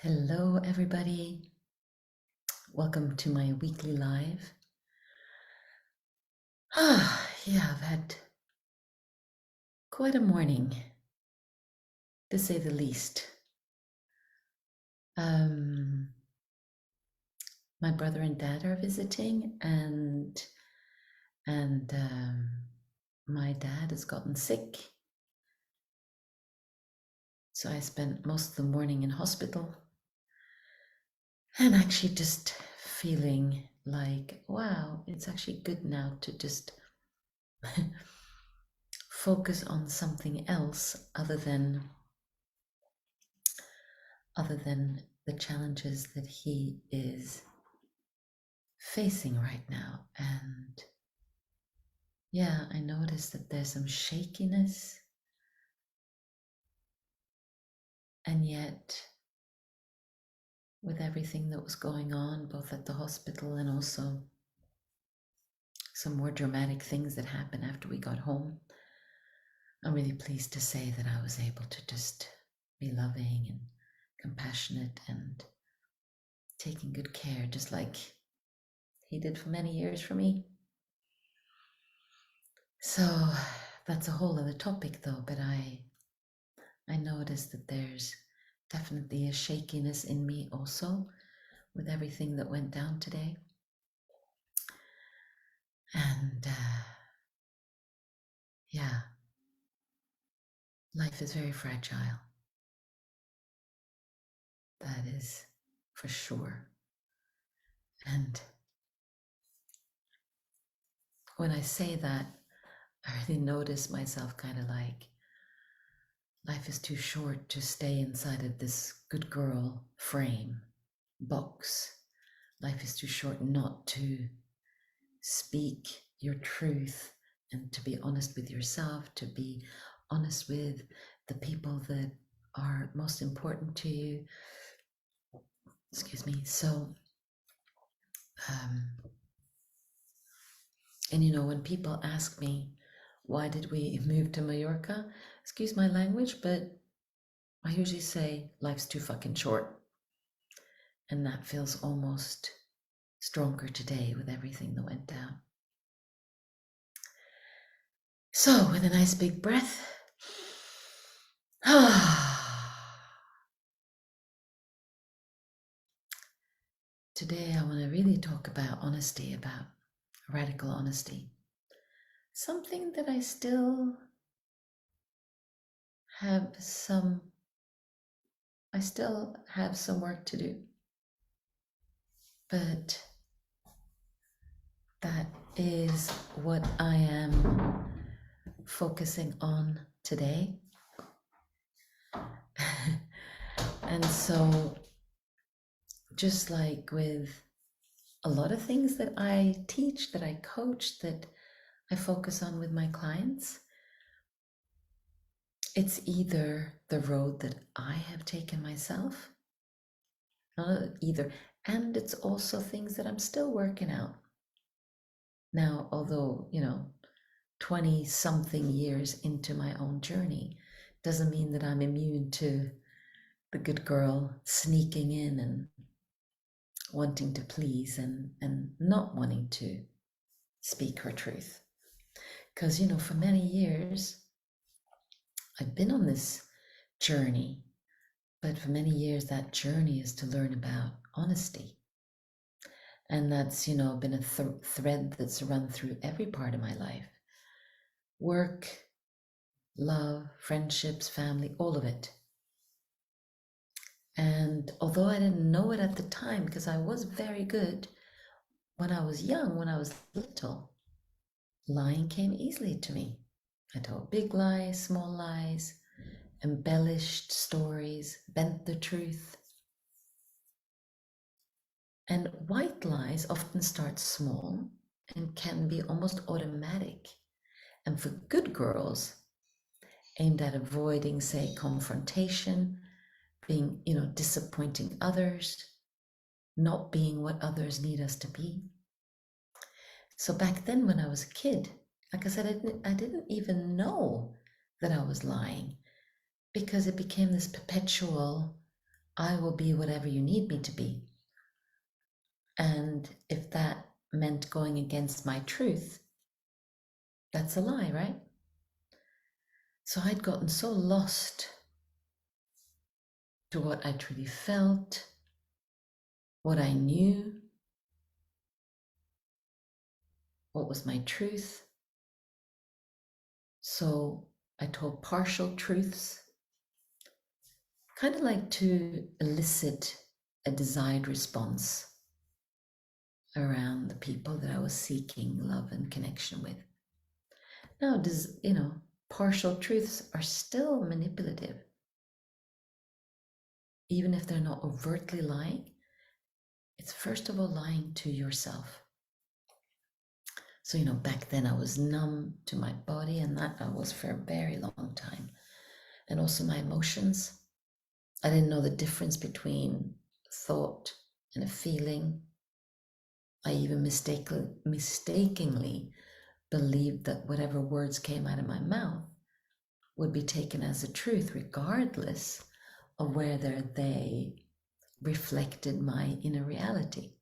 Hello, everybody. Welcome to my weekly live. Yeah, I've had quite a morning, to say the least. Um, my brother and dad are visiting, and my dad has gotten sick, so I spent most of the morning in hospital, and actually just feeling like, wow, it's actually good now to just focus on something else other than the challenges that he is facing right now. And yeah, I noticed that there's some shakiness, and yet with everything that was going on, both at the hospital and also some more dramatic things that happened after we got home, I'm really pleased to say that I was able to just be loving and compassionate and taking good care, just like he did for many years for me. So that's a whole other topic though, but I noticed that there's definitely a shakiness in me also with everything that went down today. And yeah, life is very fragile. That is for sure. And when I say that, I really notice myself kind of like, life is too short to stay inside of this good girl frame, box. Life is too short not to speak your truth and to be honest with yourself, to be honest with the people that are most important to you. Excuse me. So, um, and when people ask me, why did we move to Mallorca? Excuse my language, but I usually say life's too fucking short. And that feels almost stronger today with everything that went down. So, with a nice big breath, today I want to really talk about honesty, about radical honesty. Something that I still have some work to do. But that is what I am focusing on today. And so, just like with a lot of things that I teach, that I coach, that I focus on with my clients, it's either the road that I have taken myself, and it's also things that I'm still working out. Now, although, 20 something years into my own journey, doesn't mean that I'm immune to the good girl sneaking in and wanting to please and not wanting to speak her truth. Because, for many years, I've been on this journey, but for many years, that journey is to learn about honesty. And that's, been a thread that's run through every part of my life. Work, love, friendships, family, all of it. And although I didn't know it at the time, because I was very good when I was young, when I was little, lying came easily to me. I told big lies, small lies, embellished stories, bent the truth. And white lies often start small and can be almost automatic. And for good girls, aimed at avoiding, say, confrontation, being, disappointing others, not being what others need us to be. So back then when I was a kid, like I said, I didn't even know that I was lying, because it became this perpetual I will be whatever you need me to be. And if that meant going against my truth, that's a lie, right? So I'd gotten so lost to what I truly felt, what I knew, what was my truth. So I told partial truths, kind of like to elicit a desired response around the people that I was seeking love and connection with. Now, partial truths are still manipulative, even if they're not overtly lying. It's first of all lying to yourself. So, back then I was numb to my body, and that I was for a very long time. And also my emotions. I didn't know the difference between thought and a feeling. I even mistakenly believed that whatever words came out of my mouth would be taken as a truth, regardless of whether they reflected my inner reality.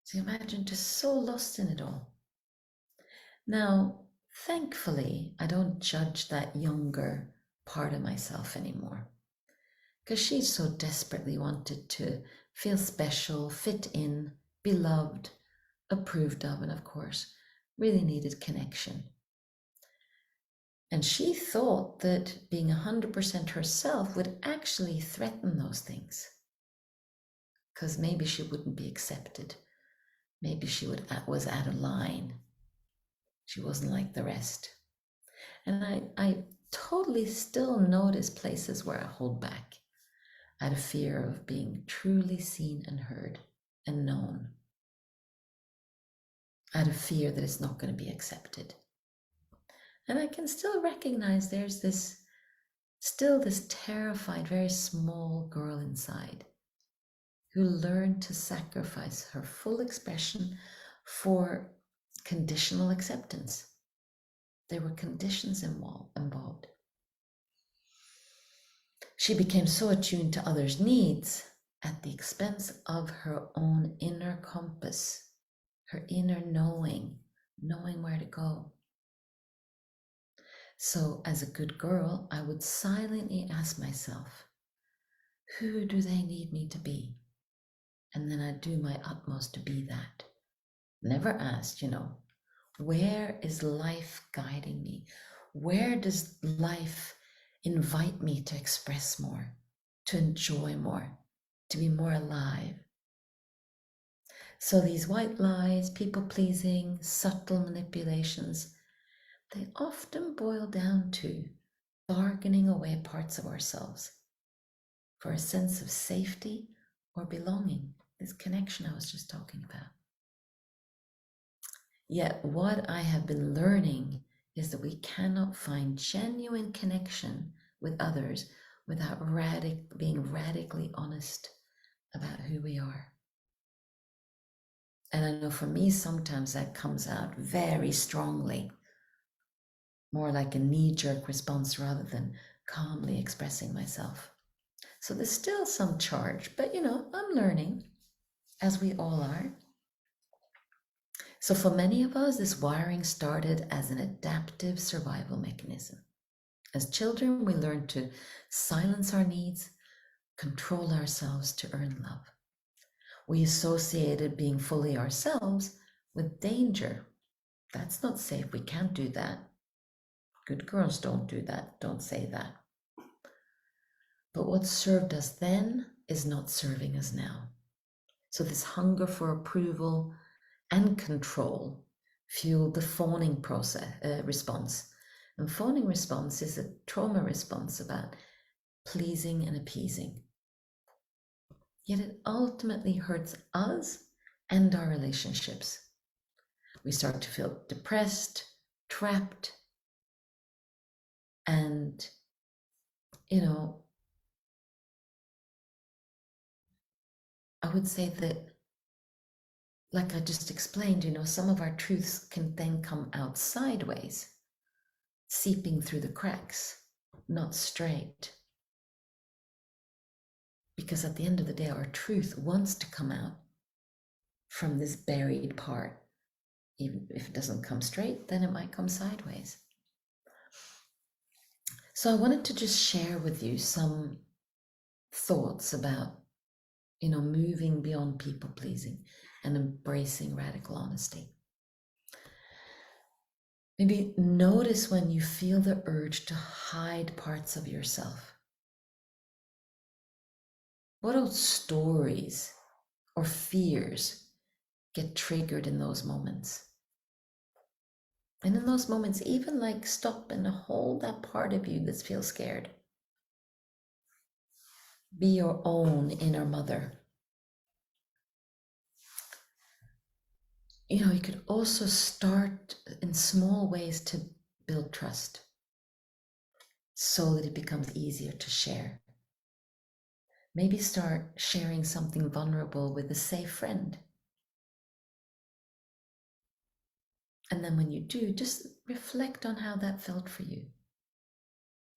So imagine just so lost in it all. Now, thankfully, I don't judge that younger part of myself anymore because she so desperately wanted to feel special, fit in, be loved, approved of, and of course, really needed connection. And she thought that being 100% herself would actually threaten those things because maybe she wouldn't be accepted. Maybe she was out of line. She wasn't like the rest. And I totally still notice places where I hold back out of fear of being truly seen and heard and known, out of fear that it's not going to be accepted. And I can still recognize there's this terrified, very small girl inside who learned to sacrifice her full expression for conditional acceptance. There were conditions involved. She became so attuned to others' needs at the expense of her own inner compass, her inner knowing where to go. So, as a good girl, I would silently ask myself, who do they need me to be? And then I'd do my utmost to be that. Never asked, where is life guiding me? Where does life invite me to express more, to enjoy more, to be more alive? So these white lies, people pleasing, subtle manipulations, they often boil down to bargaining away parts of ourselves for a sense of safety or belonging, this connection I was just talking about. Yet what I have been learning is that we cannot find genuine connection with others without being radically honest about who we are. And I know for me, sometimes that comes out very strongly, more like a knee-jerk response rather than calmly expressing myself. So there's still some charge, but I'm learning, as we all are. So for many of us, this wiring started as an adaptive survival mechanism. As children, we learned to silence our needs, control ourselves to earn love. We associated being fully ourselves with danger. That's not safe. We can't do that. Good girls don't do that. Don't say that. But what served us then is not serving us now. So this hunger for approval and control fueled the fawning response. And fawning response is a trauma response about pleasing and appeasing. Yet it ultimately hurts us and our relationships. We start to feel depressed, trapped, and, I would say that, like I just explained, some of our truths can then come out sideways, seeping through the cracks, not straight. Because at the end of the day, our truth wants to come out from this buried part. Even if it doesn't come straight, then it might come sideways. So I wanted to just share with you some thoughts about, moving beyond people pleasing and embracing radical honesty. Maybe notice when you feel the urge to hide parts of yourself. What old stories or fears get triggered in those moments? And in those moments, even like stop and hold that part of you that feels scared. Be your own inner mother. You could also start in small ways to build trust so that it becomes easier to share. Maybe start sharing something vulnerable with a safe friend. And then when you do, just reflect on how that felt for you.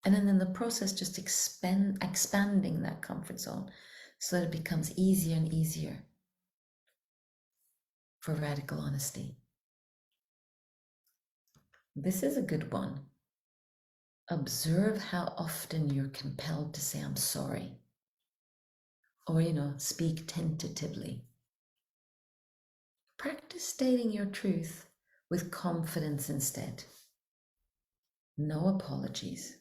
And then in the process, just expanding that comfort zone so that it becomes easier and easier for radical honesty. This is a good one. Observe how often you're compelled to say, I'm sorry. Or, speak tentatively. Practice stating your truth with confidence instead. No apologies.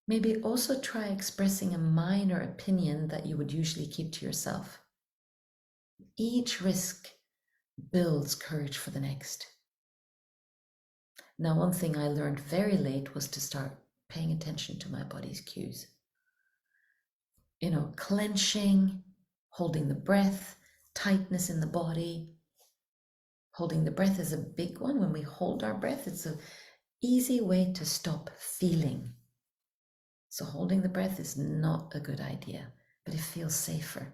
Maybe also try expressing a minor opinion that you would usually keep to yourself. Each risk builds courage for the next. Now, one thing I learned very late was to start paying attention to my body's cues. Clenching, holding the breath, tightness in the body. Holding the breath is a big one. When we hold our breath, it's an easy way to stop feeling. So holding the breath is not a good idea, but it feels safer.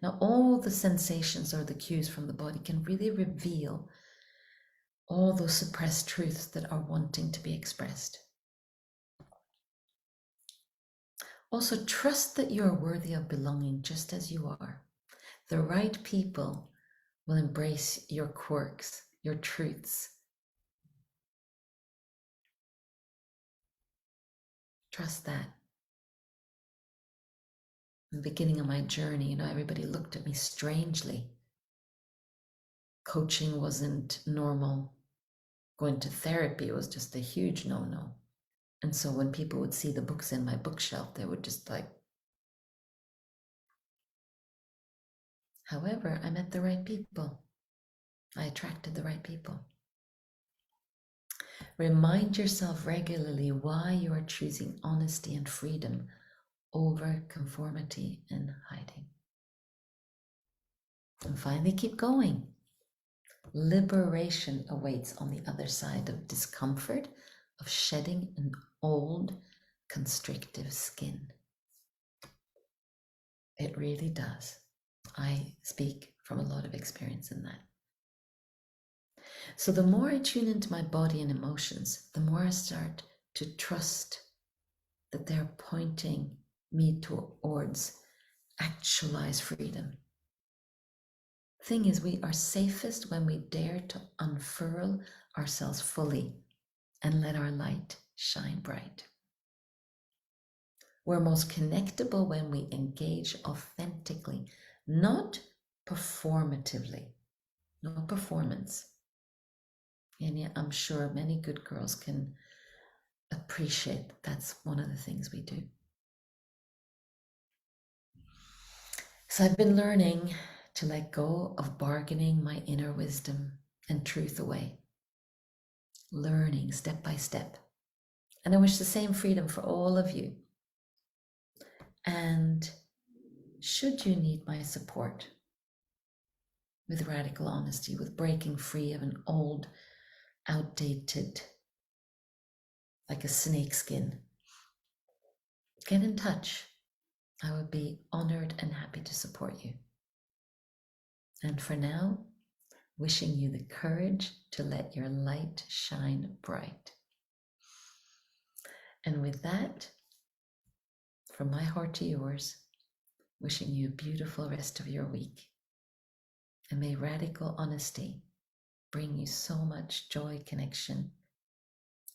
Now, all the sensations or the cues from the body can really reveal all those suppressed truths that are wanting to be expressed. Also, trust that you are worthy of belonging just as you are. The right people will embrace your quirks, your truths. Trust that. In the beginning of my journey, everybody looked at me strangely. Coaching wasn't normal. Going to therapy was just a huge no-no. And so when people would see the books in my bookshelf, they would just like. However, I met the right people. I attracted the right people. Remind yourself regularly why you are choosing honesty and freedom over conformity and hiding. And finally, keep going. Liberation awaits on the other side of discomfort, of shedding an old, constrictive skin. It really does. I speak from a lot of experience in that. So the more I tune into my body and emotions, the more I start to trust that they're pointing me towards actualized freedom. Thing is, we are safest when we dare to unfurl ourselves fully and let our light shine bright. We're most connectable when we engage authentically, not performatively, no performance. And yet I'm sure many good girls can appreciate that's one of the things we do. So I've been learning to let go of bargaining my inner wisdom and truth away. Learning step by step. And I wish the same freedom for all of you. And should you need my support with radical honesty, with breaking free of an old, outdated, like a snake skin, get in touch. I would be honored and happy to support you. And for now, wishing you the courage to let your light shine bright. And with that, from my heart to yours, wishing you a beautiful rest of your week. And may radical honesty bring you so much joy, connection,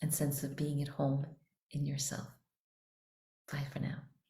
and sense of being at home in yourself. Bye for now.